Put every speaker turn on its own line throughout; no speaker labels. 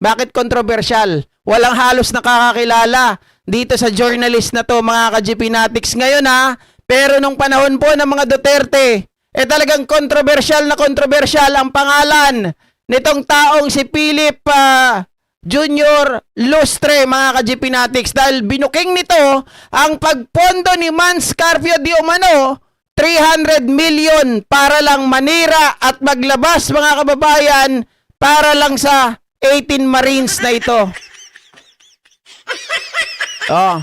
Bakit controversial? Walang halos nakakakilala dito sa journalist na to, mga ka-GPnatics ngayon ha. Pero nung panahon po ng mga Duterte, talagang controversial na controversial ang pangalan nitong taong si Philip Junior Lustre, mga ka-GPnatics, dahil binuking nito ang pagpondo ni Mans Carpio di umano 300 million para lang manira at maglabas, mga kababayan, para lang sa 18 Marines na ito. Oh.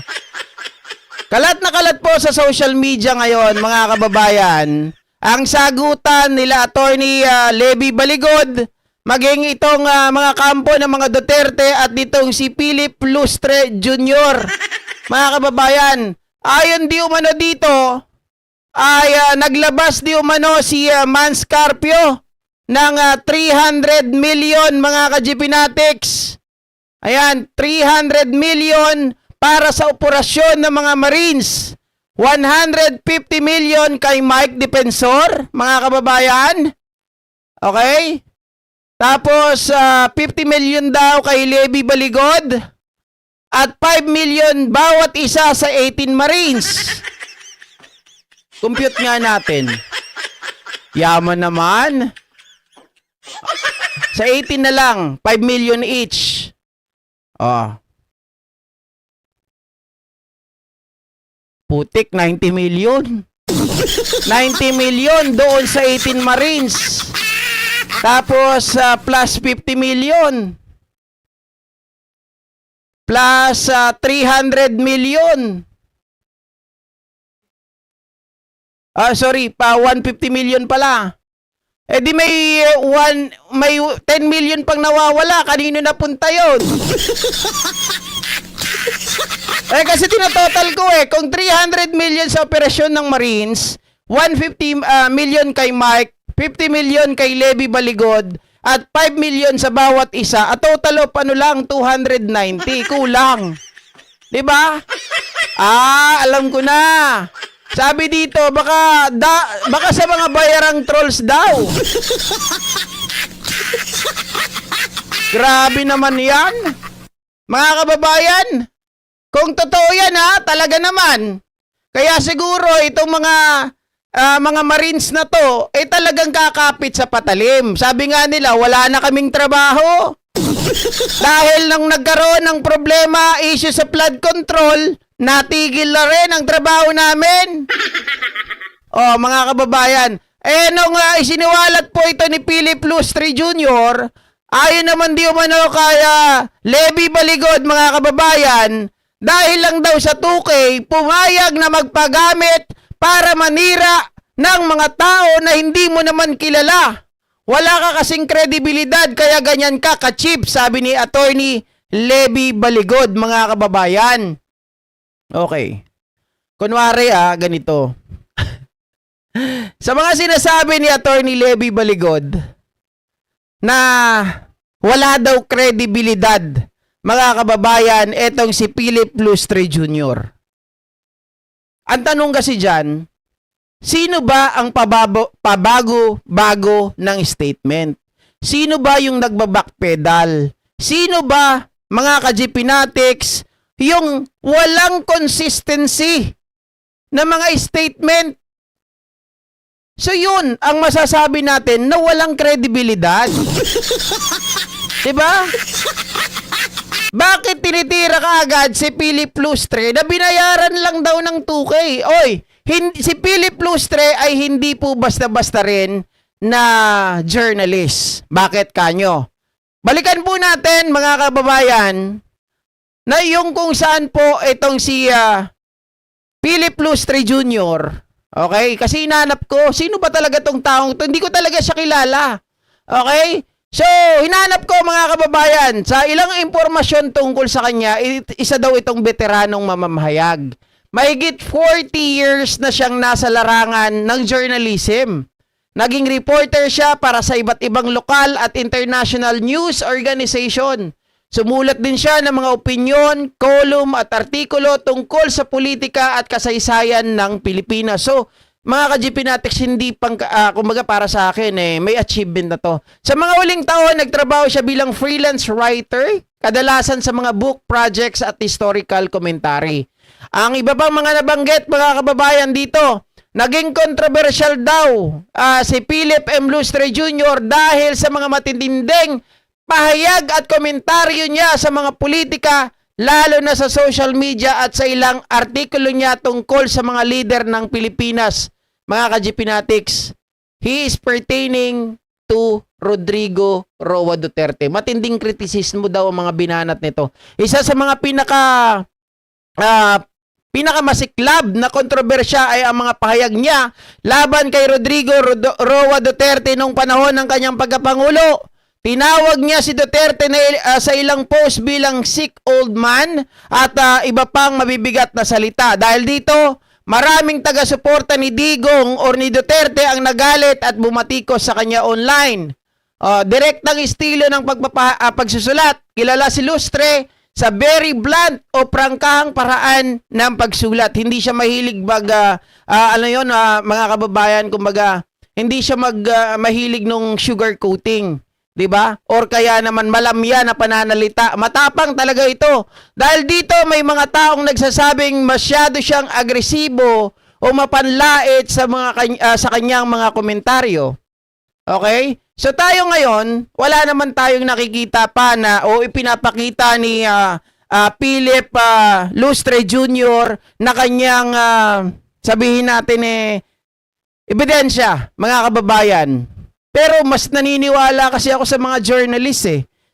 Kalat na kalat po sa social media ngayon, mga kababayan, ang sagutan nila Attorney Levy Baligod, maging itong mga kampo ng mga Duterte at ditong si Philip Lustre Jr. Mga kababayan, ayon di umano dito, ay naglabas di umano si Mans Carpio ng 300 million, mga ka-GPnatics. Ayan, 300 million para sa operasyon ng mga Marines. 150 million kay Mike Defensor, mga kababayan. Okay? Tapos, 50 million daw kay Levy Baligod. At 5 million bawat isa sa 18 Marines. Compute nga natin. Yaman naman. Sa 18 na lang, 5 million each. Oh. Putik, 90 million. 90 million doon sa 18 Marines. Tapos, plus 50 million. Plus 300 million. Sorry, pa 150 million pala. Di may 10 million pang nawawala. Kanino napunta yun? Kasi tinatotal ko kung 300 million sa operasyon ng Marines, 150 million kay Mike, 50 million kay Levy Baligod, at 5 million sa bawat isa. At total of lang, 290. Kulang. Diba? Alam ko na. Sabi dito, baka sa mga bayarang trolls daw. Grabe naman yan. Mga kababayan, kung totoo yan talaga naman. Kaya siguro itong mga Marines na to, talagang kakapit sa patalim. Sabi nga nila, wala na kaming trabaho. Dahil nang nagkaroon ng problema, issue sa flood control, natigil na rin ang trabaho namin. Mga kababayan, nung isiniwalat po ito ni Philip Lustre Jr., ayon naman di umano kaya Levy Baligod, mga kababayan, dahil lang daw sa 2K, pumayag na magpagamit para manira ng mga tao na hindi mo naman kilala. Wala ka kasing kredibilidad, kaya ganyan ka ka-cheap, sabi ni Attorney Levy Baligod, mga kababayan. Okay. Kunwari ganito. Sa mga sinasabi ni Attorney Levy Baligod na wala daw kredibilidad, mga kababayan, etong si Philip Lustre Jr. Ang tanong kasi dyan, sino ba ang pabago-bago ng statement? Sino ba yung nagbabackpedal? Sino ba, mga ka-GPnatics, yung walang consistency na mga statement? So yun, ang masasabi natin na walang kredibilidad. Diba? Bakit tinitira ka agad si Philip Lustre na binayaran lang daw ng 2K? Si Philip Lustre ay hindi po basta-basta rin na journalist. Bakit kanyo? Balikan po natin, mga kababayan, na yung kung saan po itong si Philip Lustre Jr. Okay? Kasi hinanap ko, sino ba talaga tong taong to? Hindi ko talaga siya kilala. Okay? So, hinanap ko, mga kababayan, sa ilang impormasyon tungkol sa kanya, isa daw itong veteranong mamamahayag. Mahigit 40 years na siyang nasa larangan ng journalism. Naging reporter siya para sa iba't ibang lokal at international news organization. Sumulat din siya ng mga opinyon, column at artikulo tungkol sa politika at kasaysayan ng Pilipinas. So, mga ka-GP Natics, hindi kumbaga para sa akin may achievement na to. Sa mga huling taon, nagtrabaho siya bilang freelance writer, kadalasan sa mga book projects at historical commentary. Ang iba pang mga nabanggit, mga kababayan dito, naging controversial daw si Philip M. Lustre Jr. dahil sa mga matitinding pahayag at komentaryo niya sa mga politika, lalo na sa social media at sa ilang artikulo niya tungkol sa mga leader ng Pilipinas. Mga ka-GP Natics, he is pertaining to Rodrigo Roa Duterte. Matinding kritisismo daw ang mga binanat nito. Isa sa mga pinakamasiklab na kontrobersya ay ang mga pahayag niya laban kay Rodrigo Roa Duterte nung panahon ng kanyang pagkapangulo. Tinawag niya si Duterte sa ilang post bilang sick old man at iba pang mabibigat na salita. Dahil dito, maraming taga-suporta ni Digong o ni Duterte ang nagalit at bumatikos sa kanya online. Direktang estilo ng pagsusulat. Kilala si Lustre sa very blunt o prangkahang paraan ng pagsulat. Hindi siya mahilig mga kababayan, kumbaga, hindi siya mahilig nung sugar coating. 'Di ba? Or kaya naman malamya na pananalita. Matapang talaga ito. Dahil dito may mga taong nagsasabing masyado siyang agresibo o mapanlait sa sa kanyang mga komentaryo. Okay? So tayo ngayon, wala naman tayong nakikita pa na o ipinapakita ni Philip Lustre Jr. na kanyang sabihin natin ebidensya, mga kababayan. Pero mas naniniwala kasi ako sa mga journalist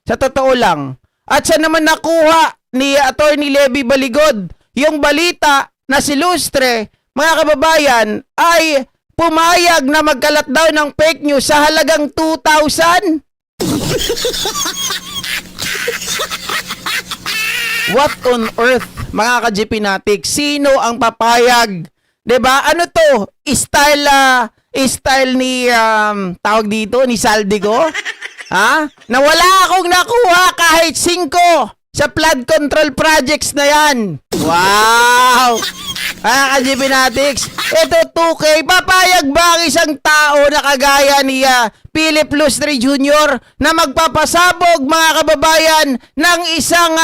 Sa totoo lang. At sa naman nakuha ni Attorney Levy Baligod yung balita na si Lustre, mga kababayan, ay pumayag na magkalat daw ng fake news sa halagang 2,000. What on earth, mga ka-GP Natics? Sino ang papayag? 'Di ba? Ano to? Style ni tawag dito ni Saldico? Ha? Na wala akong nakuha kahit 5 sa flood control projects na 'yan. Wow! Ka-GP Natics, ito 2K, papayag ba ang isang tao na kagaya ni Philip Lustre Jr. na magpapasabog, mga kababayan, ng isang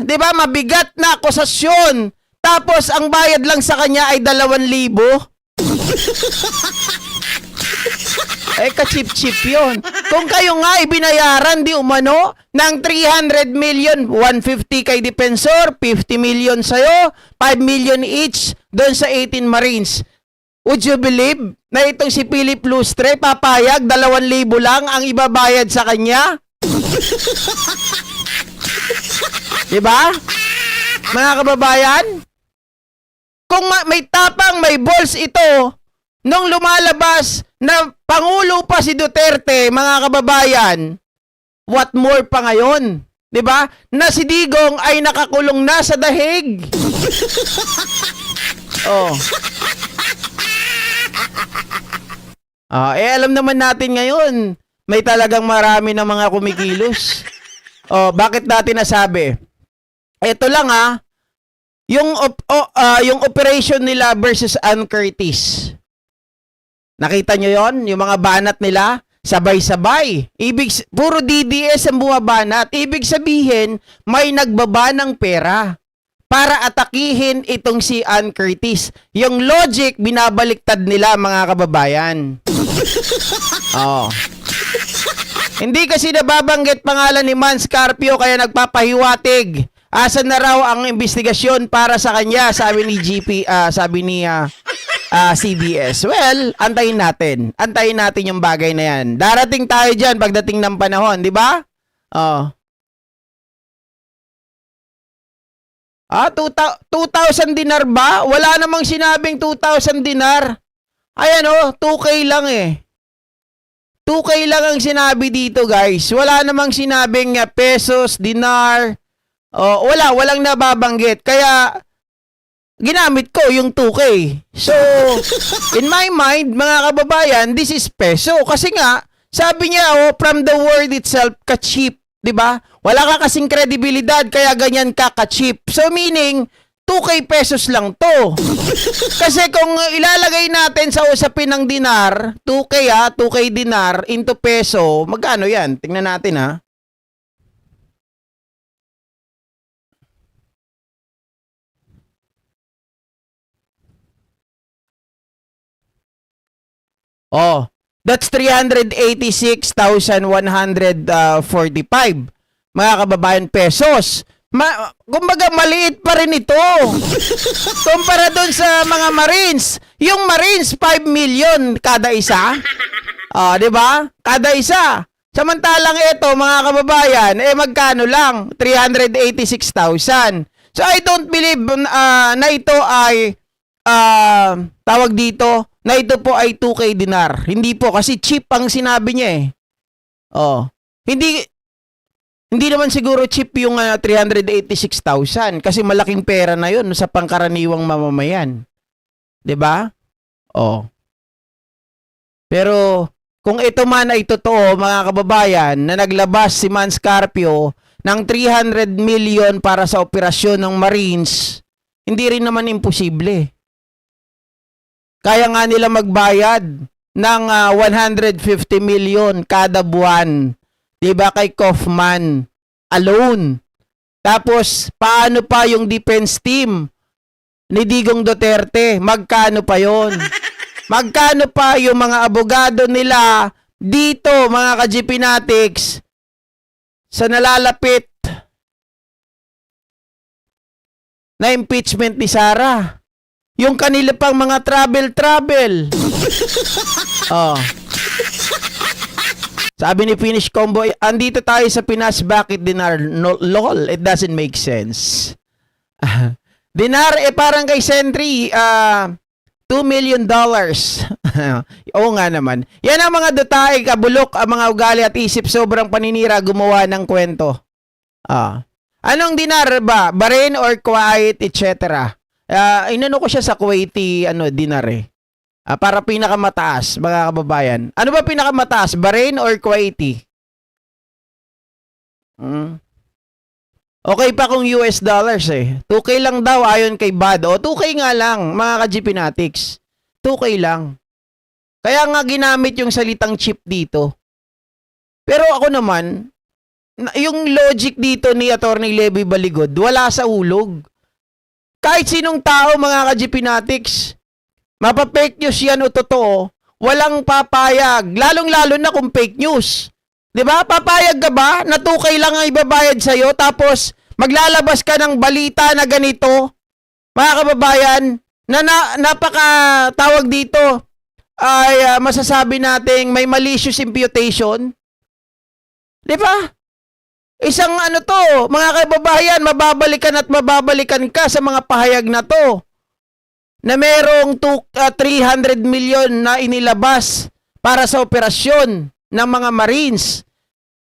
'di ba, mabigat na akusasyon? Tapos ang bayad lang sa kanya ay 2,000. Ka-chip-chip yun. Kung kayo nga ibinayaran di umano ng 300 million, 150 kay Defensor, 50 million sa'yo, 5 million each doon sa 18 Marines. Would you believe na itong si Philip Lustre papayag 2,000 lang ang ibabayad sa kanya? Diba? Mga kababayan? Kung may tapang, may balls ito, nung lumalabas na Pangulo pa si Duterte, mga kababayan, what more pa ngayon? 'Di ba? Na si Digong ay nakakulong na sa dahig. Oh. Alam naman natin ngayon, may talagang marami ng mga kumikilos. Bakit natin nasabi? Ito lang yung operation nila versus Ann Curtis. Nakita nyo yon? Yung mga banat nila, sabay-sabay. Puro DDS ang bumabanat. Ibig sabihin, may nagbaba ng pera para atakihin itong si Ann Curtis. Yung logic, binabaliktad nila, mga kababayan. Hindi kasi nababanggit pangalan ni Man Scarpio, kaya nagpapahiwatig. Asan na raw ang investigasyon para sa kanya, sabi ni CBS. Well, antayin natin. Antayin natin yung bagay na yan. Darating tayo dyan pagdating ng panahon, di ba? 2,000 dinar ba? Wala namang sinabing 2,000 dinar. Ayan 2K lang 2K lang ang sinabi dito, guys. Wala namang sinabing pesos, dinar. Walang nababanggit. Kaya ginamit ko yung 2K. So, in my mind, mga kababayan, this is peso. Kasi nga, sabi niya, from the word itself, ka-cheap. 'Di ba? Wala ka kasing kredibilidad, kaya ganyan ka ka-cheap. So, meaning, 2K pesos lang to. Kasi kung ilalagay natin sa usapin ng dinar, 2K 2K dinar into peso, magkano yan? Tingnan natin ha. Oh, that's 386,145 mga kababayan pesos. Kumbaga maliit pa rin ito. Kumpara doon sa mga Marines. Yung Marines 5 million kada isa. Di ba? Kada isa. Samantalang ito mga kababayan, magkano lang? 386,000. So I don't believe na ito ay tawag dito, na ito po ay 2K dinar. Hindi po kasi cheap ang sinabi niya eh. Hindi naman siguro cheap yung 386,000 kasi malaking pera na yun sa pangkaraniwang mamamayan. 'Di ba? Pero kung ito man ay totoo, mga kababayan, na naglabas si Mans Carpio ng 300 million para sa operasyon ng Marines, hindi rin naman imposible. Kaya nga nila magbayad ng 150 million kada buwan. 'Di ba kay Kaufman alone? Tapos paano pa yung defense team ni Digong Duterte? Magkano pa 'yon? Magkano pa yung mga abogado nila dito, mga ka-GPnatics, sa nalalapit na impeachment ni Sara? Yung kanila pang mga travel. Sabi ni Finish Combo, andito tayo sa Pinas, bakit dinar? No, lol, it doesn't make sense. Dinar, parang kay Sentry, $2 million. Oo nga naman. Yan ang mga detail, kabulok, ang mga ugali at isip, sobrang paninira, gumawa ng kwento. Anong dinar ba? Bahrain or Kuwait, etc. Inano ko siya sa Kuwaiti, dinar eh. Para pinakamataas, mga kababayan. Ano ba pinakamataas? Bahrain or Kuwaiti? Okay pa kung US dollars eh. 2K lang daw ayon kay Bad. 2K nga lang, mga ka-GPnatics. 2K lang. Kaya nga ginamit yung salitang cheap dito. Pero ako naman, yung logic dito ni Atty. Levy Baligod, wala sa hulog. Kahit sinong tao, mga ka-GPnatics, mapa-fake news yan o totoo, walang papayag. Lalong-lalo na kung fake news. 'Di ba? Papayag ka ba na 2K lang ang ibabayad sa'yo tapos maglalabas ka ng balita na ganito? Mga kababayan, napaka tawag dito ay masasabi nating may malicious imputation. 'Di ba? Isang to, mga kababayan, mababalikan at mababalikan ka sa mga pahayag na to. Na merong 300 million na inilabas para sa operasyon ng mga Marines.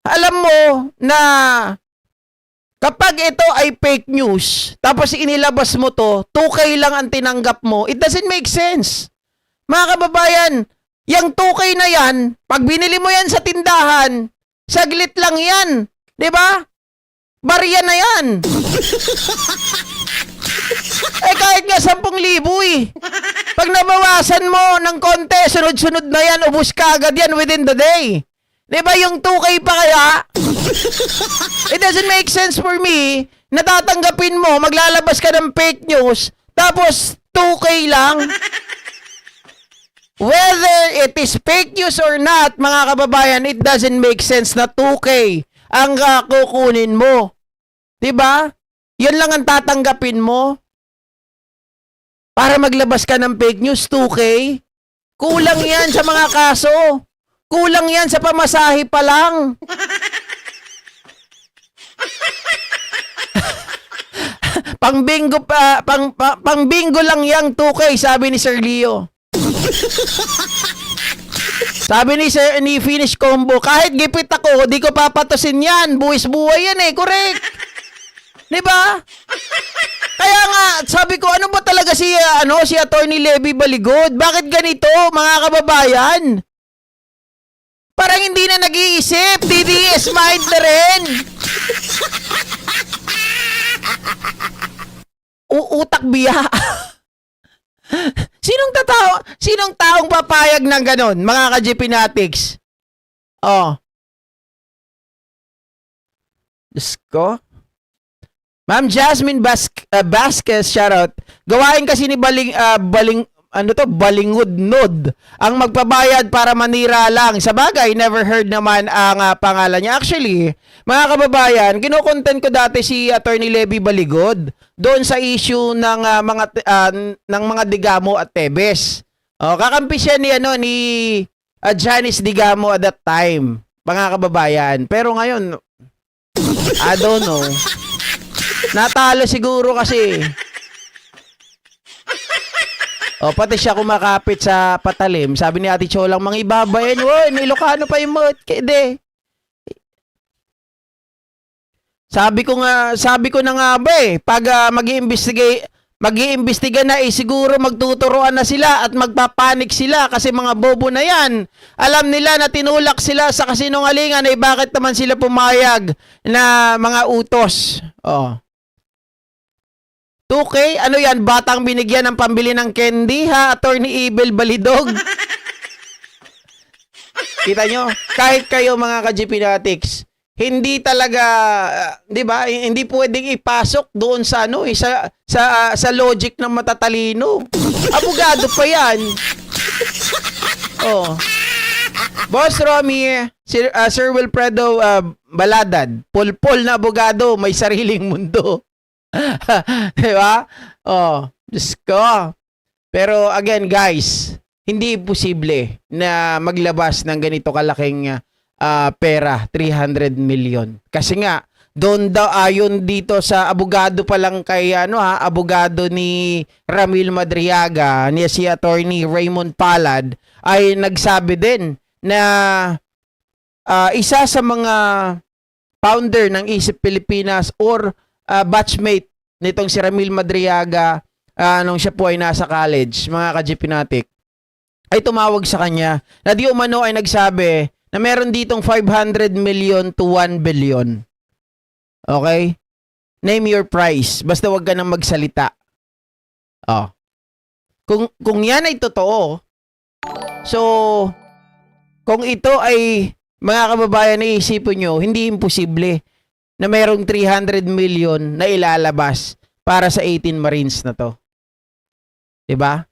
Alam mo na kapag ito ay fake news, tapos inilabas mo to, 2K lang ang tinanggap mo, it doesn't make sense. Mga kababayan, yung 2K na yan, pag binili mo yan sa tindahan, saglit lang yan. 'Di ba? Barya na yan. Kahit nga 10,000 eh. Pag nabawasan mo ng konti, sunod-sunod na yan, ubus ka agad yan within the day. 'Di ba yung 2K pa kaya? It doesn't make sense for me. Natatanggapin mo, maglalabas ka ng fake news, tapos 2K lang. Whether it is fake news or not, mga kababayan, it doesn't make sense na 2K ang kukunin mo. 'Di ba? Yan lang ang tatanggapin mo. Para maglabas ka ng fake news, 2K. Kulang yan sa mga kaso. Kulang yan sa pamasahe pa lang. Pang-bingo lang yang 2K, sabi ni Sir Leo. Sabi ni Finish Combo, kahit gipit ako, di ko papatusin yan. Buwis buhay yan eh, correct. 'Di ba? Kaya nga, sabi ko, ano ba talaga si Atty. Levy Baligod? Bakit ganito, mga kababayan? Parang hindi na nag-iisip. DDS mind na rin. Utak nagbiya. Sinong taong papayag ng ganon, mga ka-GPnatics? Oh. Diyos ko. Ma'am Jasmine Vasquez, shoutout. Gawain kasi ni Balingud-Nod ang magpabayad para manira lang. Sa bagay, never heard naman ang pangalan niya. Actually, mga kababayan, kinukontent ko dati si Attorney Levy Baligod doon sa issue ng mga Digamo at Tebes. Kakampi siya ni Janice Digamo at that time, mga kababayan. Pero ngayon, I don't know. Natalo siguro kasi. Pati siya kumakapit sa patalim. Sabi ni Ate Cholang, mga ibabayin. Woy, Ilocano pa yung mo't. Kede. Sabi ko na nga ba pag mag-iimbestiga na siguro magtuturuan na sila at magpapanik sila kasi mga bobo na yan. Alam nila na tinulak sila sa kasinungalingan bakit naman sila pumayag na mga utos. 2K? Ano yan? Batang binigyan ng pambili ng candy, ha? Attorney Evil Balidog. Kita nyo? Kahit kayo mga ka-GPnatics, hindi talaga, di ba? Hindi pwedeng ipasok doon sa sa logic ng matatalino. Abogado pa yan. Boss Romy, Sir Wilfredo Baladad, pulpol na abogado, may sariling mundo. Diba? Diyos ko. Pero again guys, hindi posible na maglabas ng ganito kalaking pera, 300 million. Kasi nga, doon daw ayon dito sa abogado pa lang kay abogado ni Ramil Madriaga, ni si Attorney Raymond Palad, ay nagsabi din na isa sa mga founder ng Isip Pilipinas or batchmate nitong si Ramil Madriaga nung siya po ay nasa college, mga ka-GPnatic, ay tumawag sa kanya na di umano ay nagsabi na meron ditong 500 million to 1 billion. Okay? Name your price. Basta wag ka nang magsalita. Kung yan ay totoo, so kung ito ay mga kababayan, iisipin nyo, hindi imposible na mayroong 300 million na ilalabas para sa 18 Marines na to. Diba?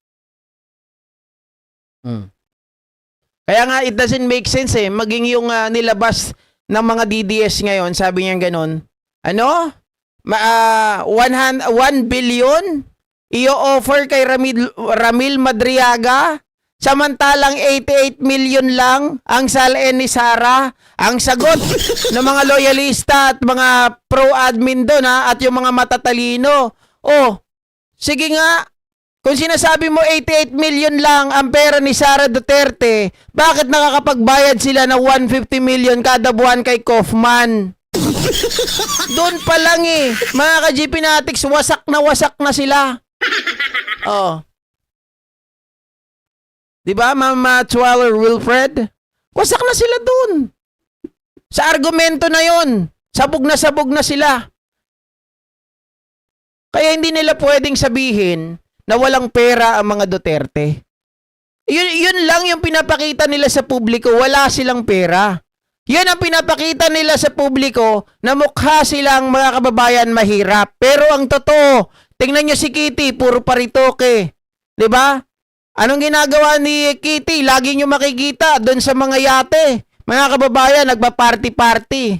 Kaya nga, it doesn't make sense maging yung nilabas ng mga DDS ngayon, sabi niya ganon, 1 billion i-offer kay Ramil Madriaga, samantalang 88 million lang ang salin ni Sara. Ang sagot ng mga loyalista at mga pro-admin doon at yung mga matatalino. Sige nga, kung sinasabi mo 88 million lang ang pera ni Sara Duterte, bakit nakakapagbayad sila ng 150 million kada buwan kay Kaufman? Doon pa lang mga ka-GPnatics, wasak na sila. Diba, Mama Chwaler Wilfred? Wasak na sila dun. Sa argumento na yon, sabog na sila. Kaya hindi nila pwedeng sabihin na walang pera ang mga Duterte. Yun lang yung pinapakita nila sa publiko, wala silang pera. Yan ang pinapakita nila sa publiko na mukha silang mga kababayan mahirap. Pero ang totoo, tingnan nyo si Kitty, puro paritoke. Diba? Anong ginagawa ni Kitty? Lagi nyo makikita doon sa mga yate. Mga kababayan, nagpa-party-party.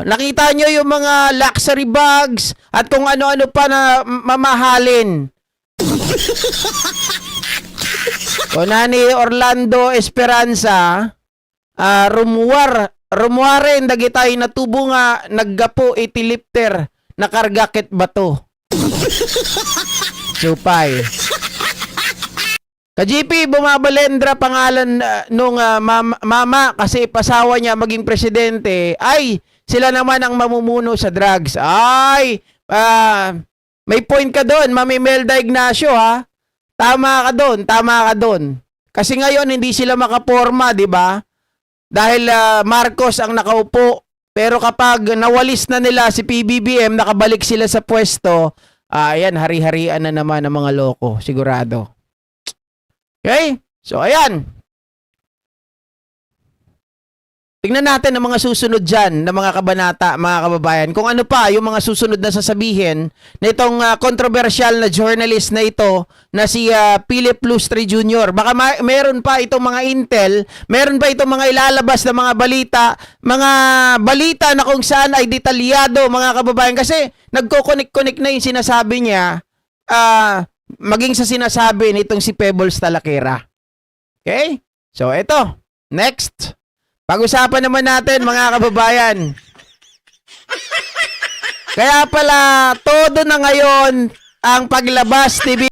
Nakita nyo yung mga luxury bags at kung ano-ano pa na mamahalin. Nani Orlando Esperanza, rumuware dagitay na tubo nga naggapo itilipter na kargakit bato. Supay. Ka-GP, bumabalendra pangalan nung mama kasi pasawa niya maging presidente. Ay, sila naman ang mamumuno sa drugs. Ay, may point ka doon, Mami Melda Ignacio ha. Tama ka doon. Kasi ngayon hindi sila makaporma, di ba? Dahil Marcos ang nakaupo. Pero kapag nawalis na nila si PBBM, nakabalik sila sa pwesto, Ayan, hari-harian na naman ng mga loko, sigurado. Okay? So, ayan. Tingnan natin ang mga susunod dyan na mga kabanata, mga kababayan. Kung ano pa yung mga susunod na sasabihin na itong controversial na journalist na ito na si Philip Lustre Jr. Baka meron pa itong mga intel, meron pa itong mga ilalabas na mga balita na kung saan ay detalyado, mga kababayan. Kasi nagko-connect na yung sinasabi niya maging sa sinasabi nitong si Pebbles Talakera. Okay? So, ito. Next. Pag-usapan naman natin, mga kababayan. Kaya pala, todo na ngayon ang Paglabas TV.